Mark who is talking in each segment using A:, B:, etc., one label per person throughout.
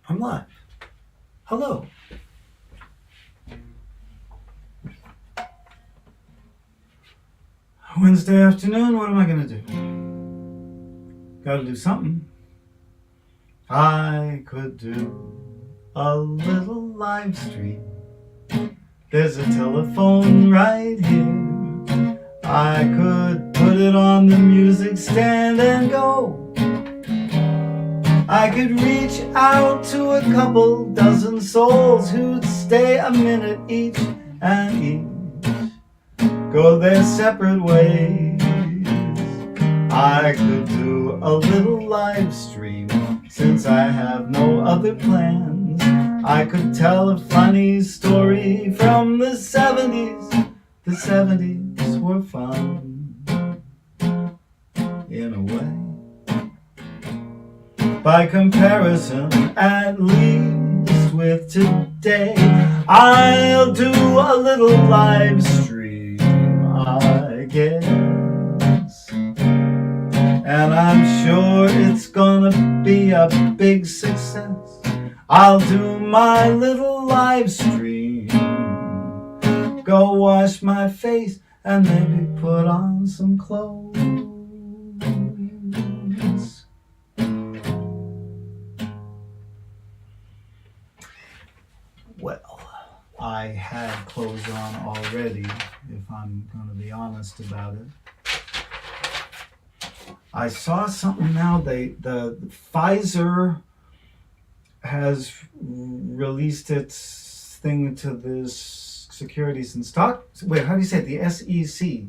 A: I'm live. Hello. Wednesday afternoon, what am I going to do? Got to do something. I could do a little live stream. There's a telephone right here. I could put it on the music stand and go. I could reach out to a couple dozen souls who'd stay a minute each and each go their separate ways. I could do a little live stream since I have no other plans. I could tell a funny story from the 70s. The 70s were fun in a way. By comparison, at least with today, I'll do a little live stream, I guess. And I'm sure it's gonna be a big success. I'll do my little live stream, go wash my face and maybe put on some clothes. Well, I had clothes on already, if I'm going to be honest about it. I saw something now, the Pfizer has released its thing to this Securities and Stock, wait, how do you say it? The SEC.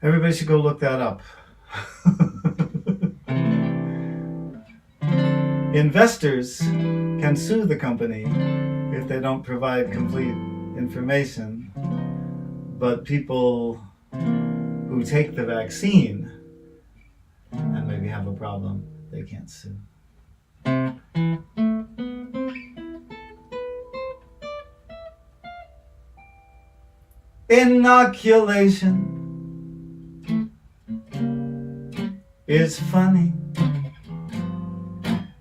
A: Everybody should go look that up. Investors can sue the company if they don't provide complete information, but people who take the vaccine and maybe have a problem, they can't sue. Inoculation is funny.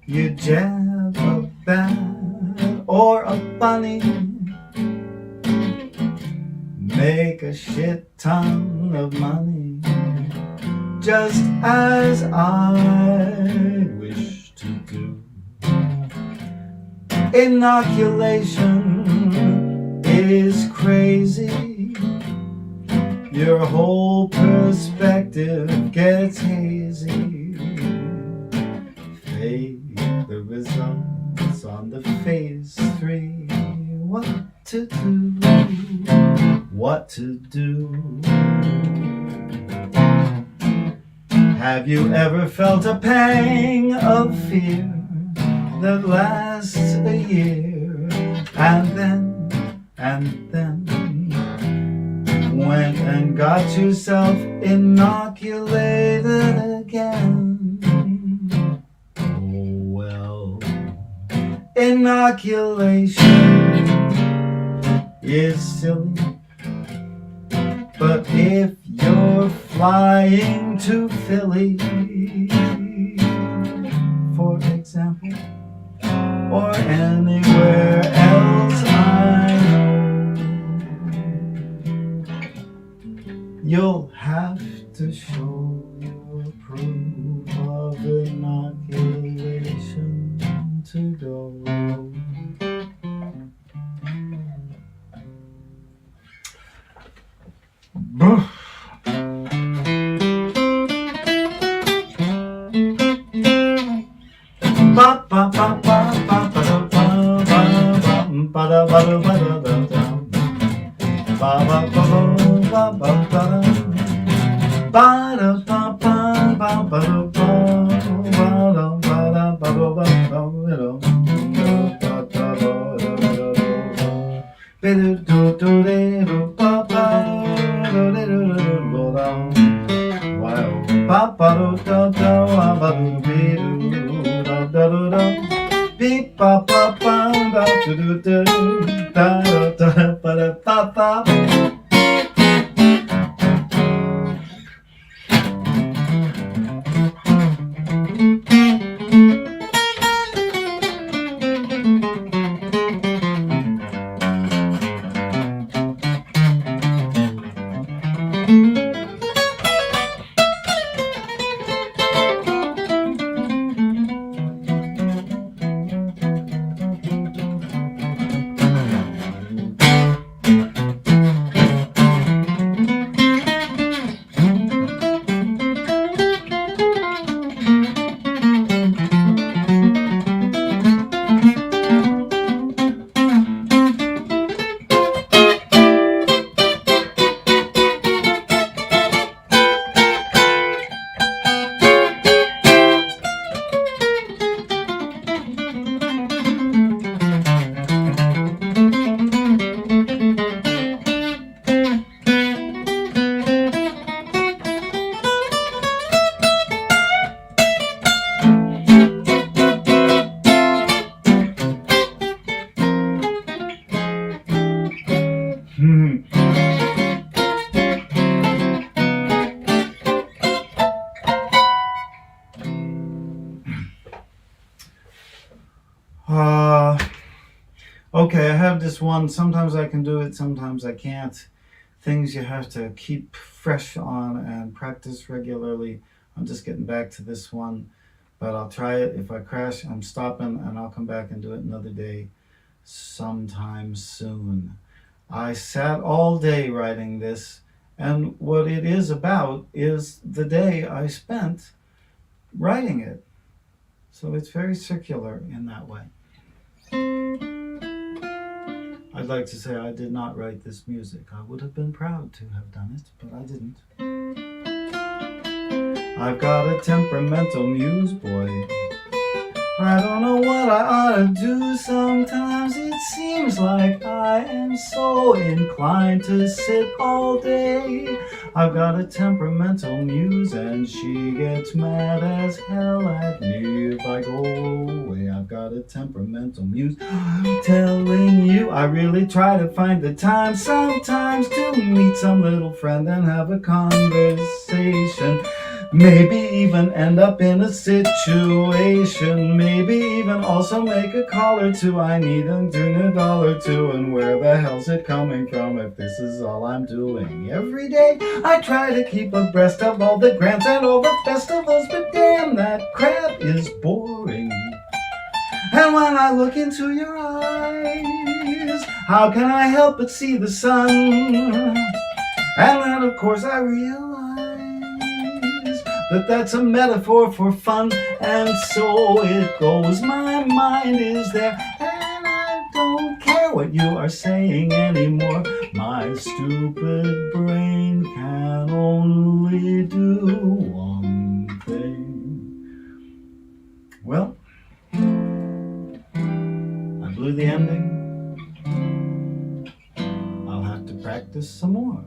A: You jab a bat or a bunny, make a shit ton of money, just as I wish to do. Inoculation is crazy. Your whole perspective gets hazy. Fade the results on the phase 3. What to do? What to do? Have you ever felt a pang of fear that lasts a year, and then went and got yourself inoculated again? Inoculation is silly, but if you're flying to Philly, for example, or anywhere else I know, you'll have to show your proof of inoculation to go. Okay, I have this one. Sometimes I can do it, sometimes I can't. Things you have to keep fresh on and practice regularly. I'm just getting back to this one, but I'll try it. If I crash, I'm stopping and I'll come back and do it another day sometime soon. I sat all day writing this, and what it is about is the day I spent writing it. So it's very circular in that way. I'd like to say I did not write this music. I would have been proud to have done it, but I didn't. I've got a temperamental muse, boy. I don't know what I ought to do. Sometimes it seems like I am so inclined to sit all day. I've got a temperamental muse and she gets mad as hell at me if I go away. I've got a temperamental muse. I'm telling you, I really try to find the time sometimes to meet some little friend and have a conversation. Maybe even end up in a situation. Maybe even also make a call or two. I need $1 or $2. And where the hell's it coming from if this is all I'm doing? Every day I try to keep abreast of all the grants and all the festivals, but damn, that crap is boring. And when I look into your eyes, how can I help but see the sun? And then of course I realize that that's a metaphor for fun, and so it goes. My mind is there, and I don't care what you are saying anymore. My stupid brain can only do one thing. Well, I blew the ending. I'll have to practice some more.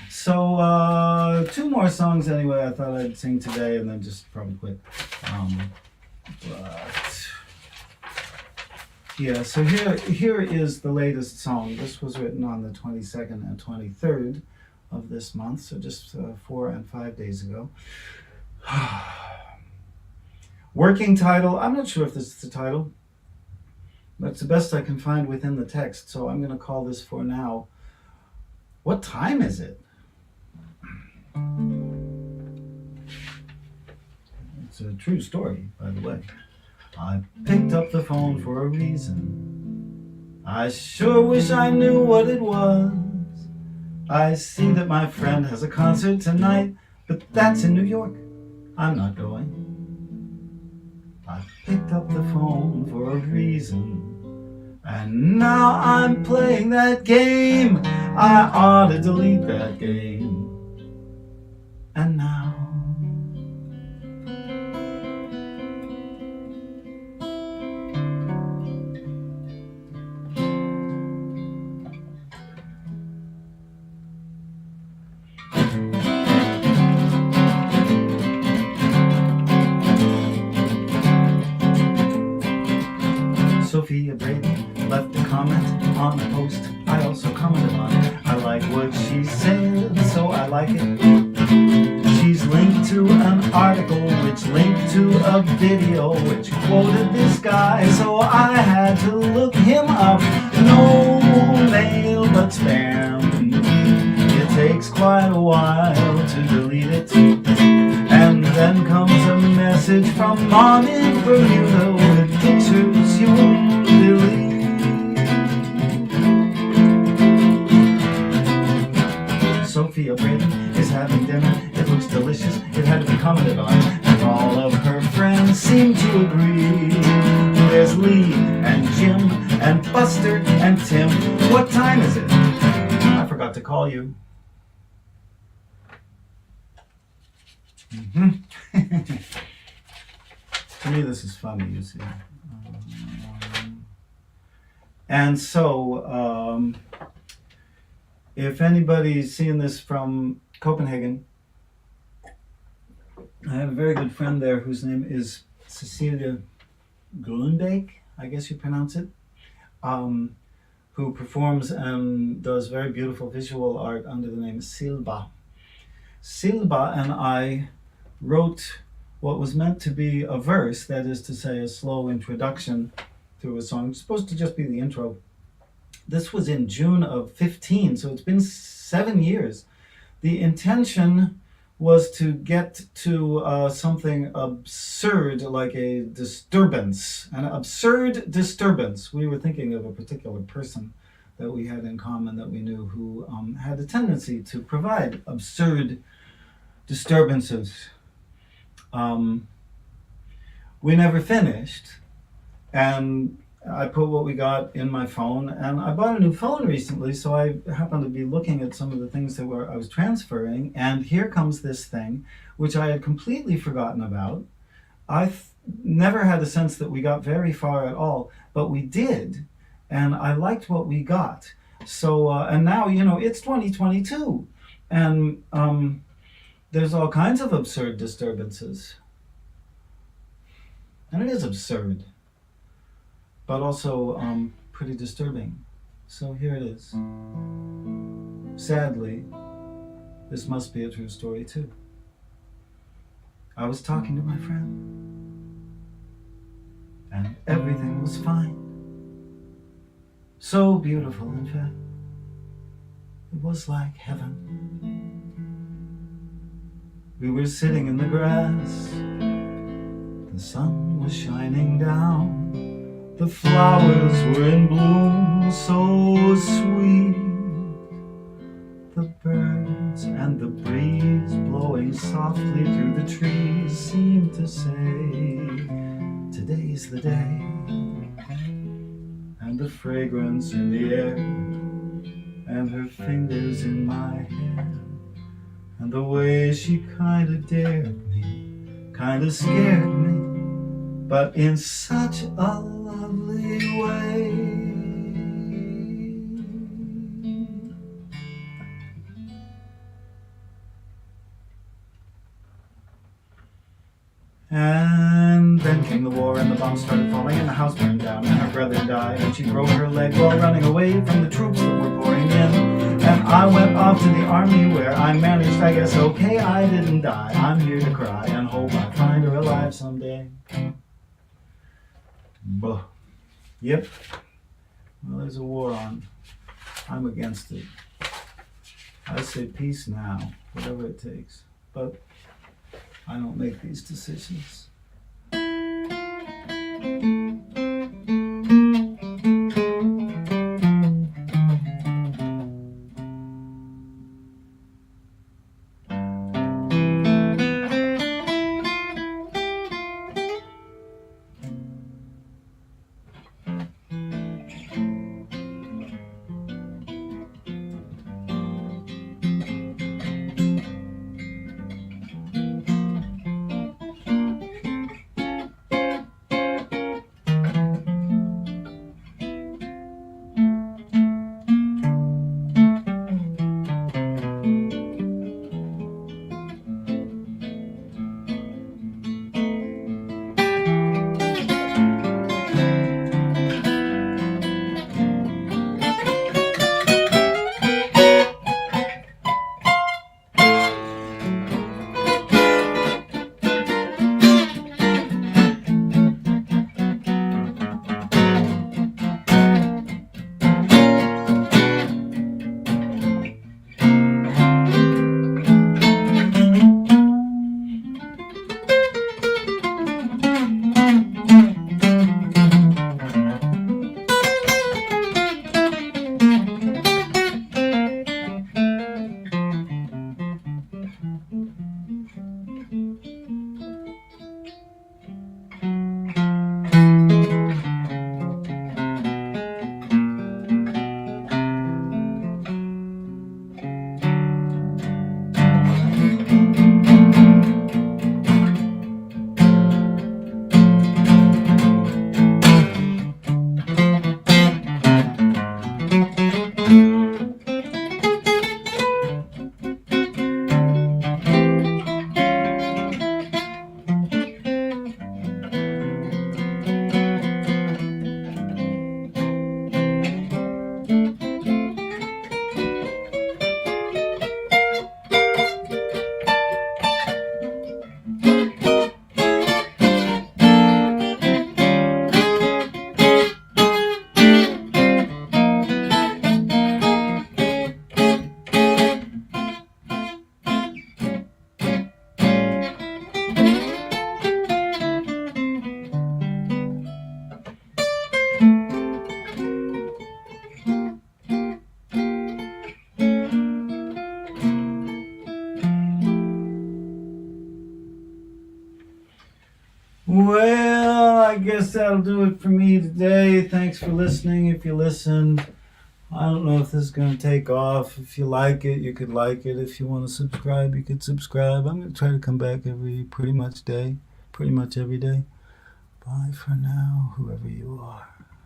A: So, 2 more songs anyway I thought I'd sing today and then just probably quit. Yeah, so here is the latest song. This was written on the 22nd and 23rd of this month, so just 4 and 5 days ago. Working title, I'm not sure if this is the title, but it's the best I can find within the text, so I'm going to call this for now, What Time Is It? It's a true story, by the way. I picked up the phone for a reason. I sure wish I knew what it was. I see that my friend has a concert tonight, but that's in New York. I'm not going. I picked up the phone for a reason, and now I'm playing that game. I ought to delete that game. And now Sophia Brady left a comment on a post I also commented on. I like what she said, so I like it. She's linked to an article which linked to a video which quoted this guy, so I had to look him up. No mail but spam. It takes quite a while to delete it, and then comes a message from Mom in Bermuda with pictures you won't delete. Sophia Brady is having dinner. It looks delicious. It had to be commented on, and all of her friends seem to agree. There's Lee and Jim and Buster and Tim. What time is it? I forgot to call you. To me, this is funny, you see. And so, if anybody's seeing this from Copenhagen, I have a very good friend there whose name is Cecilia Grundek, I guess you pronounce it, who performs and does very beautiful visual art under the name Silba. Silba and I wrote what was meant to be a verse, that is to say a slow introduction to a song. It's supposed to just be the intro. This was in June of 15, so it's been 7 years. The intention was to get to something absurd, like a disturbance, an absurd disturbance. We were thinking of a particular person that we had in common that we knew who had a tendency to provide absurd disturbances. We never finished, and I put what we got in my phone, and I bought a new phone recently, so I happened to be looking at some of the things that I was transferring, and here comes this thing, which I had completely forgotten about. I've never had a sense that we got very far at all, but we did, and I liked what we got. So, and now, it's 2022, and there's all kinds of absurd disturbances. And it is absurd, but also pretty disturbing. So here it is. Sadly, this must be a true story too. I was talking to my friend, and everything was fine. So beautiful, in fact. It was like heaven. We were sitting in the grass. The sun was shining down. The flowers were in bloom, so sweet. The birds and the breeze blowing softly through the trees seemed to say, today's the day. And the fragrance in the air, and her fingers in my hair, and the way she kinda dared me, kinda scared me, but in such a lovely way. And then came the war, and the bombs started falling, and the house burned down, and her brother died, and she broke her leg while running away from the troops that were pouring in. And I went off to the army, where I managed, I guess, okay, I didn't die. I'm here to cry and hope I find her alive someday. Buh. Yep. Well, there's a war on. I'm against it. I say peace now, whatever it takes. But I don't make these decisions. Well, I guess that'll do it for me today. Thanks for listening. If you listened, I don't know if this is going to take off. If you like it, you could like it. If you want to subscribe, you could subscribe. I'm going to try to come back pretty much every day. Bye for now, whoever you are.